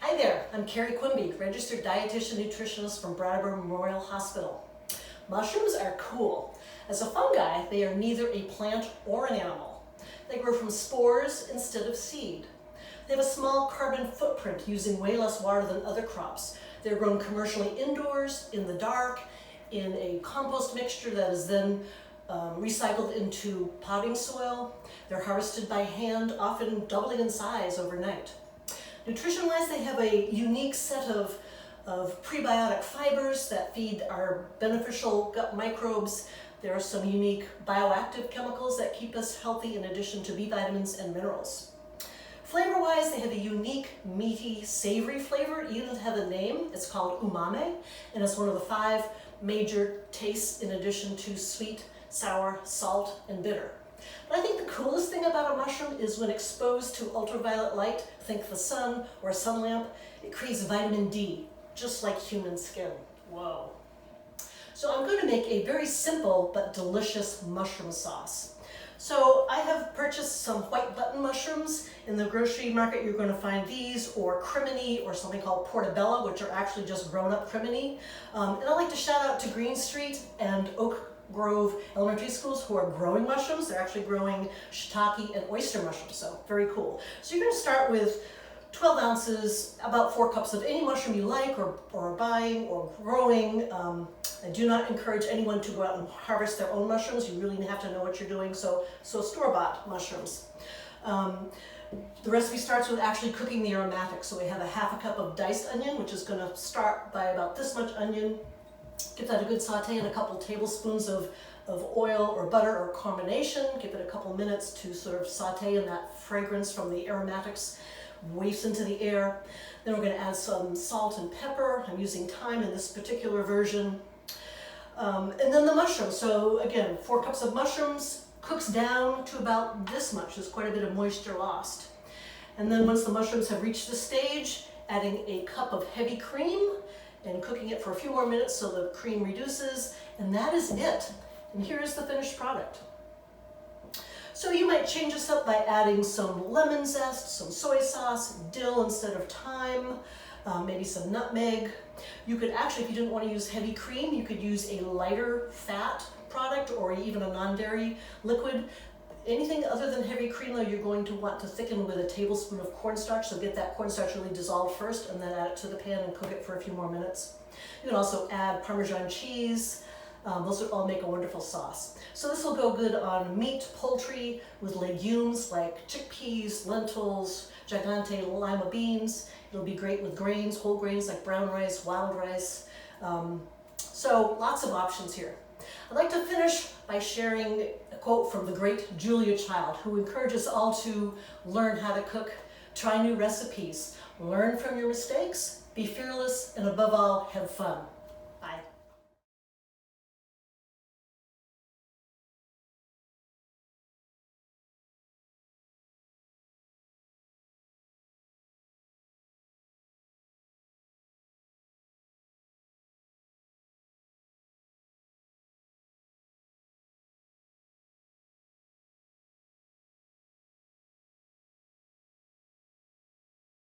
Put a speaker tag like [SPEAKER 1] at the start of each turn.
[SPEAKER 1] Hi there, I'm Carrie Quimby, registered dietitian nutritionist from Brattleboro Memorial Hospital. Mushrooms are cool. As a fungi, they are neither a plant or an animal. They grow from spores instead of seed. They have a small carbon footprint using way less water than other crops. They're grown commercially indoors, in the dark, in a compost mixture that is then recycled into potting soil. They're harvested by hand, often doubling in size overnight. Nutrition-wise, they have a unique set of prebiotic fibers that feed our beneficial gut microbes. There are some unique bioactive chemicals that keep us healthy in addition to B vitamins and minerals. Flavor-wise, they have a unique, meaty, savory flavor. It even has a name. It's called umami, and it's one of the 5 major tastes in addition to sweet, sour, salt, and bitter. But I think the coolest thing about a mushroom is when exposed to ultraviolet light, think the sun or a sun lamp, it creates vitamin D, just like human skin. Whoa. So I'm going to make a very simple but delicious mushroom sauce. So I have purchased some white button mushrooms. In the grocery market, you're going to find these, or crimini, or something called portobello, which are actually just grown-up crimini. And I'd like to shout out to Green Street and Oak Grove Elementary Schools who are growing mushrooms. They're actually growing shiitake and oyster mushrooms, so very cool. So you're going to start with 12 ounces, about 4 cups of any mushroom you like or are buying or growing. I do not encourage anyone to go out and harvest their own mushrooms. You really have to know what you're doing, so store-bought mushrooms. The recipe starts with actually cooking the aromatics. So we have a ½ cup of diced onion, which is going to start by about this much onion. Give that a good saute and a couple tablespoons of oil or butter or combination. Give it a couple minutes to sort of saute, and that fragrance from the aromatics wafts into the air. Then we're going to add some salt and pepper. I'm using thyme in this particular version. And then the mushrooms. So again, 4 cups of mushrooms, cooks down to about this much. There's quite a bit of moisture lost. And then once the mushrooms have reached this stage, adding a cup of heavy cream and cooking it for a few more minutes so the cream reduces, and that is it. And here is the finished product. So you might change this up by adding some lemon zest, some soy sauce, dill instead of thyme, maybe some nutmeg. You could actually, if you didn't want to use heavy cream, you could use a lighter fat product or even a non-dairy liquid. Anything other than heavy cream, though, you're going to want to thicken with a tablespoon of cornstarch, so get that cornstarch really dissolved first and then add it to the pan and cook it for a few more minutes. You can also add Parmesan cheese. Those would all make a wonderful sauce. So this will go good on meat, poultry, with legumes like chickpeas, lentils, gigante lima beans. It'll be great with grains, whole grains like brown rice, wild rice. So lots of options here. I'd like to finish by sharing a quote from the great Julia Child, who encourages all to learn how to cook, try new recipes, learn from your mistakes, be fearless, and above all, have fun.